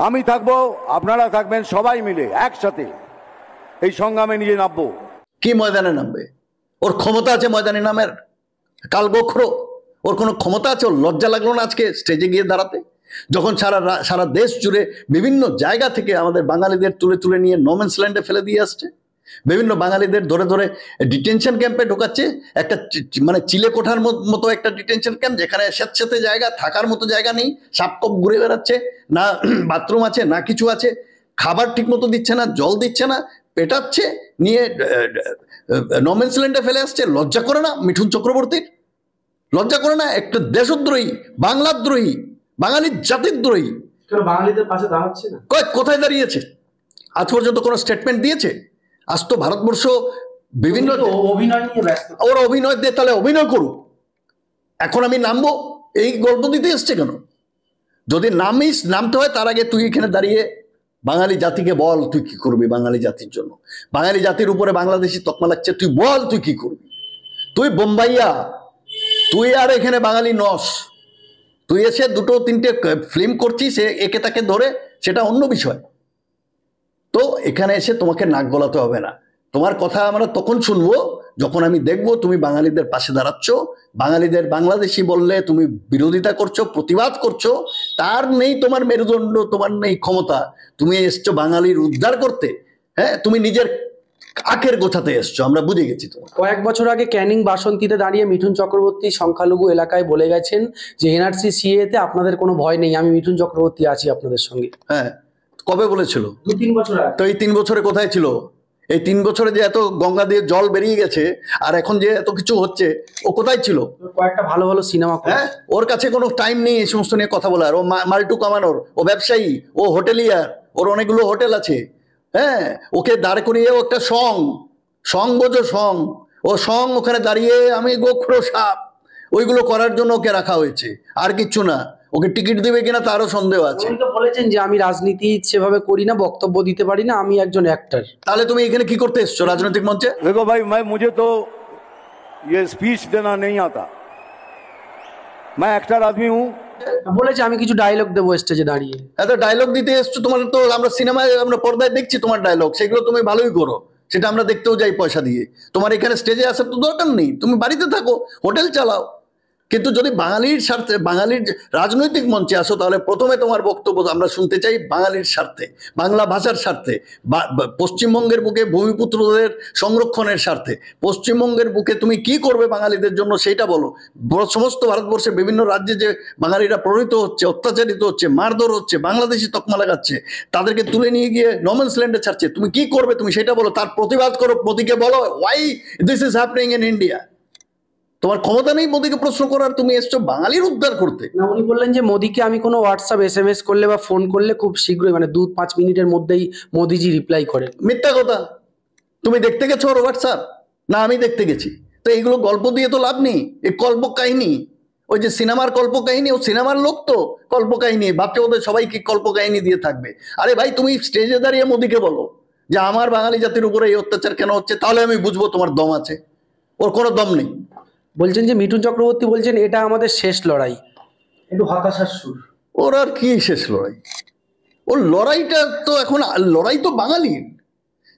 আমি থাকবো, আপনারা থাকবেন, সবাই মিলে একসাথে এই সংগ্রামে নিজে নামবো। কি ময়দানে নামবে? ওর ক্ষমতা আছে ময়দানে নামের? কালগোখরো, ওর কোনো ক্ষমতা আছে? ওর লজ্জা লাগলো না আজকে স্টেজে গিয়ে দাঁড়াতে? যখন সারা দেশ জুড়ে বিভিন্ন জায়গা থেকে আমাদের বাঙালিদের তুলে তুলে নিয়ে নোম্যান্স ল্যান্ডে ফেলে দিয়ে আসছে, বিভিন্ন বাঙালিদের ধরে ধরে ডিটেনশন ক্যাম্পে ঢোকাচ্ছে, একটা মানে চিলে কোঠার মতো একটা ডিটেনশন ক্যাম্প, যেখানে স্যাঁতস্যাঁতে জায়গা, থাকার মতো জায়গা নেই, সাপকপ ঘুরে বেড়াচ্ছে, না বাথরুম আছে না কিছু আছে, খাবার ঠিক মতো দিচ্ছে না, জল দিচ্ছে না, পেটাচ্ছে, নিয়ে নোম্যান্স ল্যান্ডে ফেলে আসছে। লজ্জা করে না মিঠুন চক্রবর্তীর? লজ্জা করে না? একটা দেশদ্রোহী, বাংলাদ্রোহী, বাঙালির জাতির দ্রোহী বাঙালিদের পাশে দাঁড়াচ্ছে না। কোথায় দাঁড়িয়েছে? আজ পর্যন্ত কোনো স্টেটমেন্ট দিয়েছে? আজ তো ভারতবর্ষ বিভিন্ন অভিনয় নিয়ে ব্যস্ত। ওরা অভিনয় দিয়ে তাহলে অভিনয় করুক। এখন আমি নামবো এই গল্প দিতে এসছে কেন? যদি নামতে হয় তার আগে তুই এখানে দাঁড়িয়ে বাঙালি জাতিকে বল তুই কি করবি বাঙালি জাতির জন্য। বাঙালি জাতির উপরে বাংলাদেশি তকমা লাগছে, তুই বল তুই কি করবি। তুই বোম্বাইয়া, তুই আর এখানে বাঙালি নস। তুই এসে দুটো তিনটে ফিল্ম করছিস একে তাকে ধরে, সেটা অন্য বিষয়। তো এখানে এসে তোমাকে নাক গলাতে হবে না। তোমার কথা আমরা তখন শুনবো যখন আমি দেখবো তুমি বাঙালিদের পাশে দাঁড়াচ্ছ, বাঙালিদের বাংলাদেশি বললে তুমি বিরোধিতা করছো, প্রতিবাদ করছো। তার নেই তোমার মেরুদণ্ড, তোমার নেই ক্ষমতা। তুমি এসছো বাঙালির উদ্ধার করতে। হ্যাঁ, তুমি নিজের আখের গোছাতে এসছো, আমরা বুঝে গেছি। তোমার কয়েক বছর আগে ক্যানিং বাসন্তীতে দাঁড়িয়ে মিঠুন চক্রবর্তী সংখ্যালঘু এলাকায় বলে গেছেন যে এনআরসি সিএ তে আপনাদের কোনো ভয় নেই, আমি মিঠুন চক্রবর্তী আছি আপনাদের সঙ্গে। হ্যাঁ, কবে বলেছিল? 2-3 বছর আগে। তো এই 3 বছরে কোথায় ছিল? এই 3 বছরে যে এত গঙ্গা দিয়ে জল বেরিয়ে গেছে আর এখন যে এত কিছু হচ্ছে, ও কোথায় ছিল? কয়েকটা ভালো ভালো সিনেমা। হ্যাঁ, ওর কাছে কোনো টাইম নেই এই সমস্ত নিয়ে কথা বলার। ও মাল্টু কামানোর, ও ব্যবসায়ী, ও হোটেলিয়ার, ওর অনেকগুলো হোটেল আছে। হ্যাঁ, ওকে দাঁড় করিয়ে ও একটা সং বোঝো, ও ওখানে দাঁড়িয়ে আমি গোখরো সাপ, ওইগুলো করার জন্য ওকে রাখা হয়েছে, আর কিচ্ছু না। ওকে টিকিট দেবে কিনা তারও সন্দেহ আছে। উনি তো বলেছেন যে আমি রাজনীতি সেভাবে করি না, বক্তব্য দিতে পারি না, আমি একজন অ্যাক্টর। তাহলে তুমি এখানে কি করতে এসছো রাজনৈতিক মঞ্চে? देखो भाई, मुझे तो ये स्पीच देना नहीं आता। मैं एक्टर आदमी हूँ। বলেছে আমি কিছু ডায়লগ দেবো স্টেজে দাঁড়িয়ে। এত ডায়লগ দিতে এসছো? তোমার তো আমরা সিনেমায় আমরা পর্দায় দেখছি তোমার ডায়লগ, সেগুলো তুমি ভালোই করো, সেটা আমরা দেখতেও যাই পয়সা দিয়ে। তোমার এখানে স্টেজে আসার তো দরকার নেই, তুমি বাড়িতে থাকো, হোটেল চালাও। কিন্তু যদি বাঙালির স্বার্থে, বাঙালির রাজনৈতিক মঞ্চে আসো, তাহলে প্রথমে তোমার বক্তব্য আমরা শুনতে চাই বাঙালির স্বার্থে, বাংলা ভাষার স্বার্থে, পশ্চিমবঙ্গের বুকে ভূমিপুত্রদের সংরক্ষণের স্বার্থে, পশ্চিমবঙ্গের বুকে তুমি কি করবে বাঙালিদের জন্য সেইটা বলো। সমস্ত ভারতবর্ষের বিভিন্ন রাজ্যে যে বাঙালিরা প্রহৃত হচ্ছে, অত্যাচারিত হচ্ছে, মারধর হচ্ছে, বাংলাদেশি তকমা লাগাচ্ছে, তাদেরকে তুলে নিয়ে গিয়ে নোম্যান্স ল্যান্ডে ছাড়ছে, তুমি কি করবে তুমি সেটা বলো। তার প্রতিবাদ করো, মোদিকে বলো why this is happening in India. তোমার ক্ষমতা নেই মোদিকে প্রশ্ন করার, তুমি এসছো বাঙালির উদ্ধার করতে। না, উনি বললেন যে মোদিকে আমি কোনো হোয়াটসঅ্যাপ SMS করলে বা ফোন করলে খুব শীঘ্রই, মানে 2-5 মিনিটের মধ্যেই মোদিজি রিপ্লাই করেন। মিথ্যা কথা। তুমি দেখতে গেছো ওর হোয়াটসঅ্যাপ? না, আমি দেখতে গেছি। তো এইগুলো গল্প দিয়ে তো লাভ নেই, এই কল্প কাহিনী, ওই যে সিনেমার কল্প কাহিনী, ও সিনেমার লোক তো কল্প কাহিনী ভাবছে ওদের সবাইকে কল্প কাহিনী দিয়ে থাকবে। আরে ভাই, তুমি স্টেজে দাঁড়িয়ে মোদিকে বলো যে আমার বাঙালি জাতির উপরে এই অত্যাচার কেন হচ্ছে, তাহলে আমি বুঝবো তোমার দম আছে। ওর কোনো দম নেই। বলছেন যে মিঠুন চক্রবর্তী বলছেন এটা আমাদের শেষ লড়াই, একটু হতাশার সুর। ওর আর কি শেষ লড়াই? ওর লড়াইটা তো এখন, লড়াই তো বাঙালির,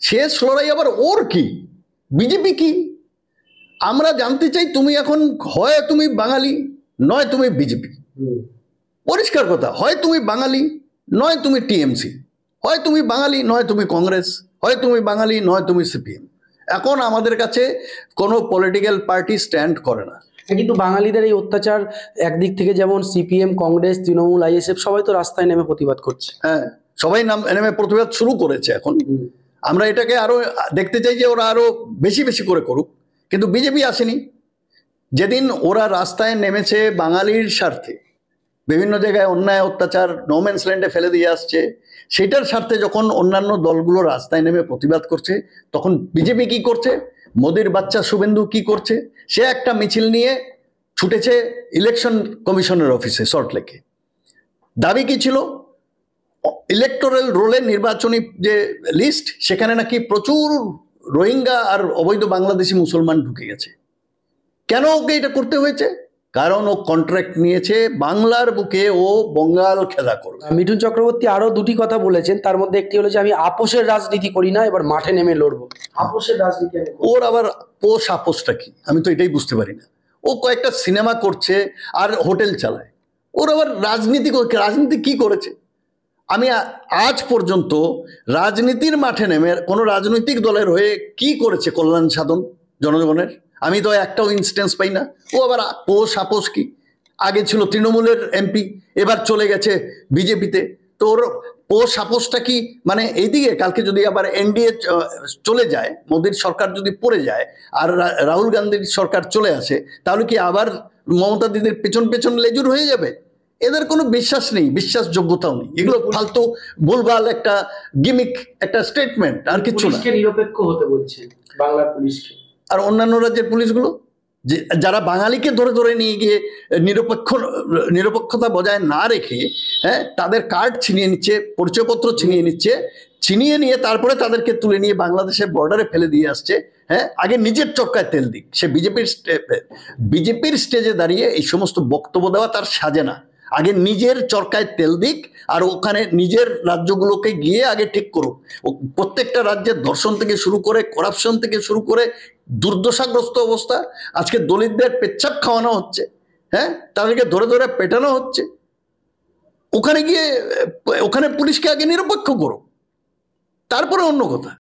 শেষ লড়াই আবার ওর কি? বিজেপি কি? আমরা জানতে চাই তুমি এখন হয় তুমি বাঙালি নয় তুমি বিজেপি। পরিষ্কার কথা, হয় তুমি বাঙালি নয় তুমি টিএমসি, হয় তুমি বাঙালি নয় তুমি কংগ্রেস, হয় তুমি বাঙালি নয় তুমি সিপিএম। এখন আমাদের কাছে কোনো পলিটিক্যাল পার্টি স্ট্যান্ড করে না। কিন্তু বাঙালিদের এই অত্যাচার একদিক থেকে যেমন সিপিএম, কংগ্রেস, তৃণমূল, আইএসএফ সবাই তো রাস্তায় নেমে প্রতিবাদ করছে। হ্যাঁ, সবাই নেমে প্রতিবাদ শুরু করেছে। এখন আমরা এটাকে আরো দেখতে চাই যে ওরা আরো বেশি বেশি করে করুক, কিন্তু বিজেপি আসেনি। যেদিন ওরা রাস্তায় নেমেছে বাঙালির স্বার্থে, বিভিন্ন জায়গায় অন্যায় অত্যাচার নোম্যান্স ল্যান্ডে ফেলে দিয়ে আসছে, সেটার স্বার্থে যখন অন্যান্য দলগুলো রাস্তায় নেমে প্রতিবাদ করছে, তখন বিজেপি কি করছে? মোদির বাচ্চা শুভেন্দু কি করছে? সে একটা মিছিল নিয়ে ছুটেছে ইলেকশন কমিশনের অফিসে সল্টলেকে। দাবি কি ছিল? ইলেকটোরাল রোলে, নির্বাচনী যে লিস্ট, সেখানে নাকি প্রচুর রোহিঙ্গা আর অবৈধ বাংলাদেশি মুসলমান ঢুকে গেছে। কেন ওকে এটা করতে হয়েছে? কারণ ও কন্ট্রাক্ট নিয়েছে বাংলার বুকে ও বঙ্গাল খেলা করবে। মিঠুন চক্রবর্তী আরো দুটি কথা বলেছেন, তার মধ্যে একটি হলো যে আমি আপোষের রাজনীতি করি না, এবার মাঠে নেমে লড়বো। আপোষের রাজনীতি আমি করব। ওর আবার পোষ আপোষটা কি আমি তো এটাই বুঝতে পারি না। ও কয়েকটা সিনেমা করছে আর হোটেল চালায়, ওর আবার রাজনীতি কি করেছে? আমি আজ পর্যন্ত রাজনীতির মাঠে নেমে কোনো রাজনৈতিক দলের হয়ে কি করেছে কল্যাণ সাধন জনগণের, আমি তো একটাও ইনস্টেন্স পাই না। ও আবার পোষ আপোষ কি? আগে ছিল তৃণমূলের এমপি, এবার চলে গেছে বিজেপিতে, তো ওর পোষ আপোষটা কি? মানে এইদিকে কালকে যদি আবার এনডিএ চলে যায়, মোদীর সরকার যদি পড়ে যায় আর রাহুল গান্ধীর সরকার চলে আসে, তাহলে কি আবার মমতা দিদির পেছন পেছন লেজুর হয়ে যাবে? এদের কোনো বিশ্বাস নেই, বিশ্বাসযোগ্যতাও নেই। এগুলো ফালতু ভুলভাল একটা গিমিক, একটা স্টেটমেন্ট, আর কিছু না। পুলিশকে নিরপেক্ষ হতে বলছেন, বাংলার পুলিশকে। আর অন্যান্য রাজ্যের পুলিশগুলো যে যারা বাঙালিকে ধরে ধরে নিয়ে গিয়ে নিরপেক্ষতা বজায় না রেখে, হ্যাঁ, তাদের কার্ড ছিনিয়ে নিচ্ছে, পরিচয়পত্র ছিনিয়ে নিচ্ছে, ছিনিয়ে নিয়ে তারপরে তাদেরকে তুলে নিয়ে বাংলাদেশের বর্ডারে ফেলে দিয়ে আসছে। হ্যাঁ, আগে নিজের চক্কায় তেল দিক। সে বিজেপির স্টেজে দাঁড়িয়ে এই সমস্ত বক্তব্য দেওয়া তার সাজে না। আগে নিজের চরকায় তেল দিক আর ওখানে নিজের রাজ্যগুলোকে গিয়ে আগে ঠিক করুক। প্রত্যেকটা রাজ্যের ধর্ষণ থেকে শুরু করে, করাপশন থেকে শুরু করে, দুর্দশাগ্রস্ত অবস্থা। আজকে দলিতদের পেচ্ছাপ খাওয়ানো হচ্ছে, হ্যাঁ, তাদেরকে ধরে ধরে পেটানো হচ্ছে। ওখানে গিয়ে ওখানে পুলিশকে আগে নিরপেক্ষ করো, তারপরে অন্য কথা।